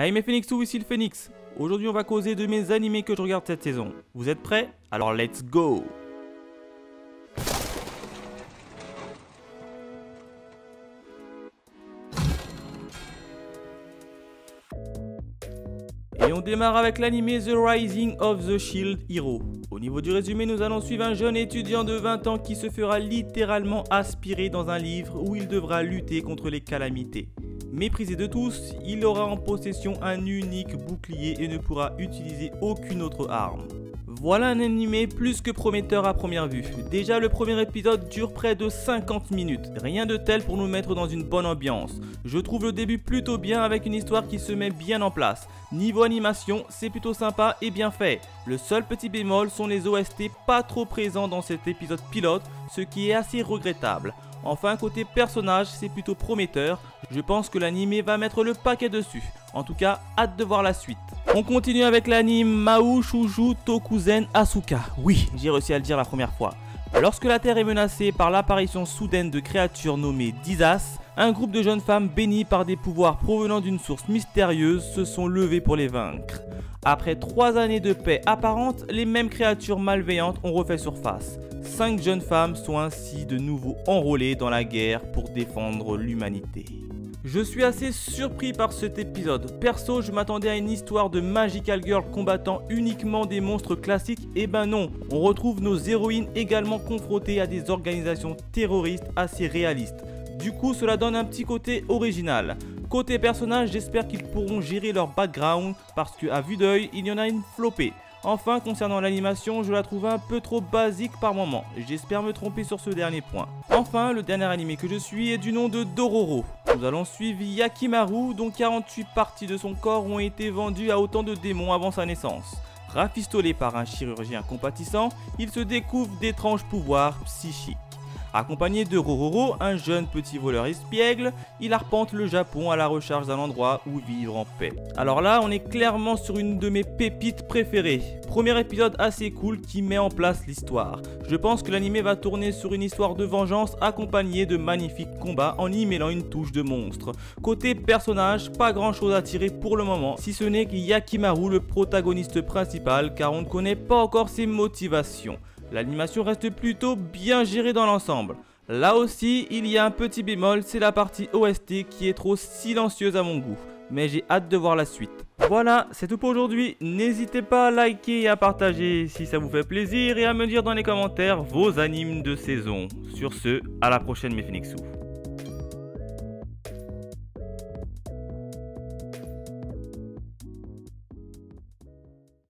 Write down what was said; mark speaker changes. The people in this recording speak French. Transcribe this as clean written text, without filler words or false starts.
Speaker 1: Hey mes Phoenixous, ici le Phoenix. Aujourd'hui on va causer de mes animés que je regarde cette saison. Vous êtes prêts? Alors let's go! Et on démarre avec l'animé The Rising of the Shield Hero. Au niveau du résumé, nous allons suivre un jeune étudiant de 20 ans qui se fera littéralement aspirer dans un livre où il devra lutter contre les calamités. Méprisé de tous, il aura en possession un unique bouclier et ne pourra utiliser aucune autre arme. Voilà un animé plus que prometteur à première vue. Déjà le premier épisode dure près de 50 minutes, rien de tel pour nous mettre dans une bonne ambiance. Je trouve le début plutôt bien avec une histoire qui se met bien en place. Niveau animation, c'est plutôt sympa et bien fait. Le seul petit bémol sont les OST pas trop présents dans cet épisode pilote, ce qui est assez regrettable. Enfin, côté personnage, c'est plutôt prometteur. Je pense que l'anime va mettre le paquet dessus. En tout cas, hâte de voir la suite. On continue avec l'anime Mahou Shoujo Tokuzen Asuka. Oui, j'ai réussi à le dire la première fois. Lorsque la Terre est menacée par l'apparition soudaine de créatures nommées Disas, un groupe de jeunes femmes bénies par des pouvoirs provenant d'une source mystérieuse se sont levées pour les vaincre. Après 3 années de paix apparente, les mêmes créatures malveillantes ont refait surface. 5 jeunes femmes sont ainsi de nouveau enrôlées dans la guerre pour défendre l'humanité. Je suis assez surpris par cet épisode. Perso, je m'attendais à une histoire de Magical Girl combattant uniquement des monstres classiques. Et ben non, on retrouve nos héroïnes également confrontées à des organisations terroristes assez réalistes. Du coup, cela donne un petit côté original. Côté personnage, j'espère qu'ils pourront gérer leur background parce qu'à vue d'œil, il y en a une flopée. Enfin, concernant l'animation, je la trouve un peu trop basique par moment. J'espère me tromper sur ce dernier point. Enfin, le dernier animé que je suis est du nom de Dororo. Nous allons suivre Yakimaru, dont 48 parties de son corps ont été vendues à autant de démons avant sa naissance. Rafistolé par un chirurgien compatissant, il se découvre d'étranges pouvoirs psychiques. Accompagné de Rororo, un jeune petit voleur espiègle, il arpente le Japon à la recherche d'un endroit où vivre en paix. Alors là, on est clairement sur une de mes pépites préférées. Premier épisode assez cool qui met en place l'histoire. Je pense que l'anime va tourner sur une histoire de vengeance accompagnée de magnifiques combats en y mêlant une touche de monstre. Côté personnage, pas grand chose à tirer pour le moment, si ce n'est Yakimaru, le protagoniste principal, car on ne connaît pas encore ses motivations. L'animation reste plutôt bien gérée dans l'ensemble. Là aussi, il y a un petit bémol, c'est la partie OST qui est trop silencieuse à mon goût. Mais j'ai hâte de voir la suite. Voilà, c'est tout pour aujourd'hui. N'hésitez pas à liker et à partager si ça vous fait plaisir et à me dire dans les commentaires vos animes de saison. Sur ce, à la prochaine mes Phoenixous.